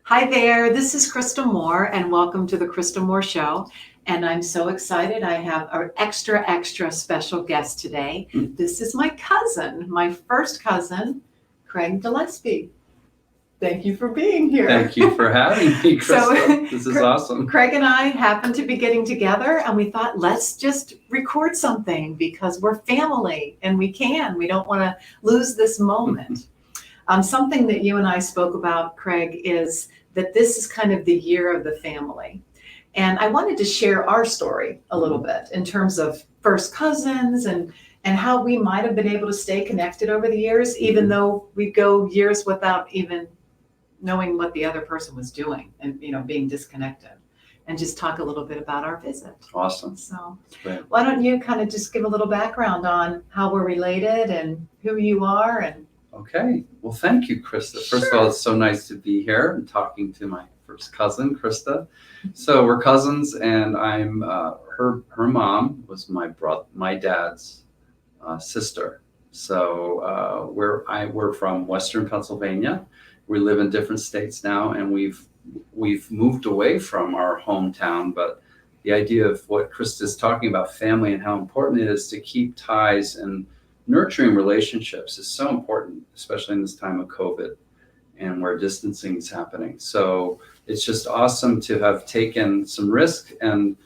Hi there, this is Krista Moore, and welcome to the Krista Moore Show. And I'm so excited. I have an extra special guest today. This is my cousin, my first cousin, Craig Gillespie. Thank you for being here. Thank you for having me, Krista. This is awesome. Craig and I happened to be getting together, and we thought, let's just record something because we're family, and we can. We don't want to lose this moment. Something that you and I spoke about, Craig, is that this is kind of the year of the family. And I wanted to share our story a little bit in terms of first cousins and how we might have been able to stay connected over the years, even though we go years without even knowing what the other person was doing and, being disconnected. And just talk a little bit about our visit. Awesome. So great. Why don't you kind of just give a little background on how we're related and who you are and Okay. Well, thank you, Krista. First of all, it's so nice to be here and talking to my first cousin, Krista. So we're cousins, and I'm her mom was my dad's sister. So we're from Western Pennsylvania. We live in different states now, and we've moved away from our hometown. But the idea of what Krista's talking about, family, and how important it is to keep ties and nurturing relationships is so important, especially in this time of COVID and where distancing is happening. So it's just awesome to have taken some risk and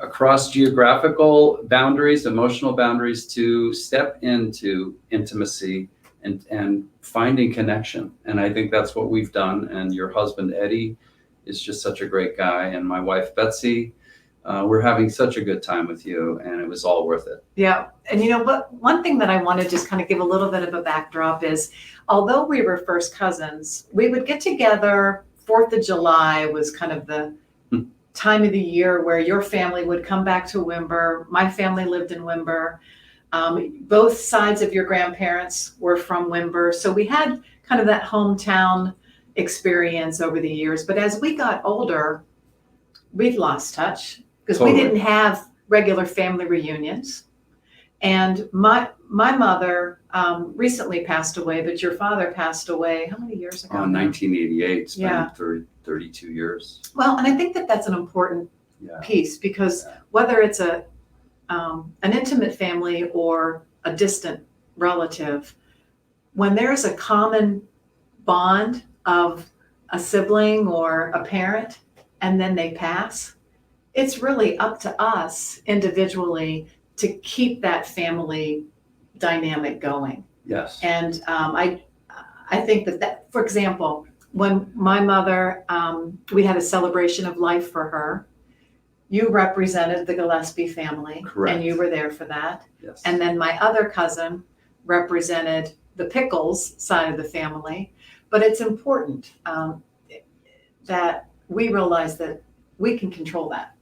across geographical boundaries, emotional boundaries, to step into intimacy and finding connection. And I think that's what we've done. And your husband, Eddie, is just such a great guy. And my wife, Betsy, we're having such a good time with you, and it was all worth it. Yeah. And you know what? One thing that I want to just kind of give a little bit of a backdrop is, although we were first cousins, we would get together. 4th of July was kind of the time of the year where your family would come back to Wimber. My family lived in Wimber. Both sides of your grandparents were from Wimber. So we had kind of that hometown experience over the years. But as we got older, we've lost touch. Because we didn't have regular family reunions. And my mother recently passed away, but your father passed away how many years ago? 1988. It's been 32 years. Well, and I think that that's an important piece, because whether it's an intimate family or a distant relative, when there's a common bond of a sibling or a parent, and then they pass, it's really up to us individually to keep that family dynamic going. Yes. And I think that, for example, when my mother, we had a celebration of life for her, you represented the Gillespie family. Correct. And you were there for that. Yes. And then my other cousin represented the Pickles side of the family. But it's important that we realize that we can control that.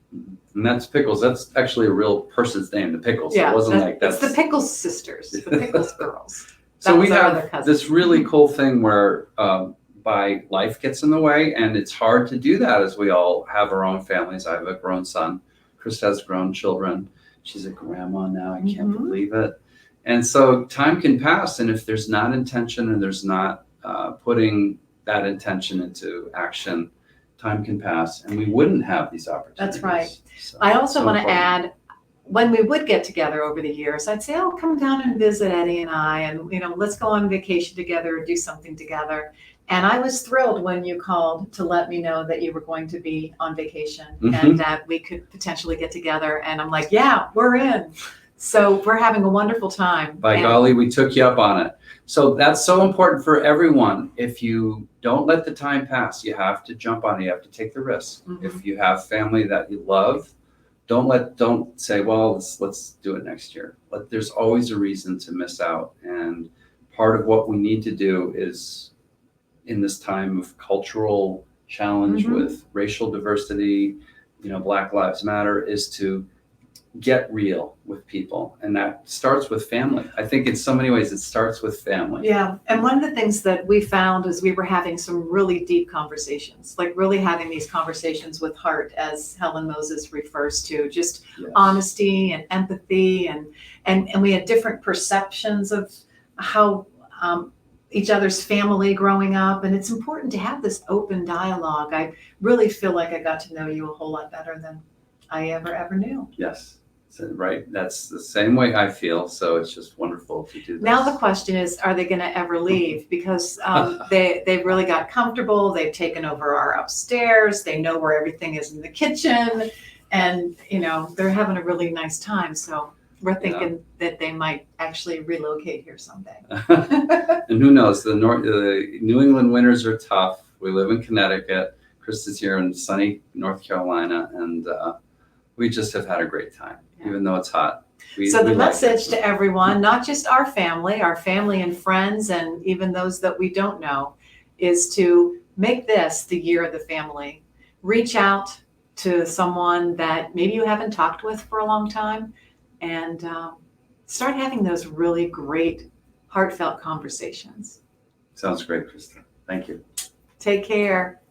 And that's Pickles. That's actually a real person's name, the Pickles. Yeah, it wasn't like that's it's the Pickles sisters, the Pickles girls. So we have this really cool thing where life gets in the way, and it's hard to do that as we all have our own families. I have a grown son. Krista has grown children. She's a grandma now. I can't believe it. And so time can pass, and if there's not intention and there's not putting that intention into action, time can pass, and we wouldn't have these opportunities. That's right. So, I also want to add, when we would get together over the years, I'd say, oh, come down and visit Eddie and I, and let's go on vacation together or do something together. And I was thrilled when you called to let me know that you were going to be on vacation and that we could potentially get together. And I'm like, yeah, we're in. So we're having a wonderful time. By golly, we took you up on it. So that's so important for everyone. If you don't let the time pass, you have to jump on it. You have to take the risk. If you have family that you love, don't say, well, let's do it next year. But there's always a reason to miss out. And part of what we need to do is, in this time of cultural challenge with racial diversity, Black Lives Matter, is to get real with people. And that starts with family. I think in so many ways it starts with family. Yeah. And one of the things that we found is we were having some really deep conversations, like really having these conversations with heart, as Helen Moses refers to, just honesty and empathy. And we had different perceptions of how each other's family growing up. And it's important to have this open dialogue. I really feel like I got to know you a whole lot better than I ever knew. Yes. So, right. That's the same way I feel. So it's just wonderful to do this. Now the question is, are they going to ever leave? Because they've really got comfortable. They've taken over our upstairs. They know where everything is in the kitchen. And, you know, they're having a really nice time. So we're thinking that they might actually relocate here someday. And who knows? The New England winters are tough. We live in Connecticut. Krista's here in sunny North Carolina. And we just have had a great time, even though it's hot. So the message to everyone, not just our family and friends, and even those that we don't know, is to make this the year of the family. Reach out to someone that maybe you haven't talked with for a long time, and start having those really great, heartfelt conversations. Sounds great, Krista. Thank you. Take care.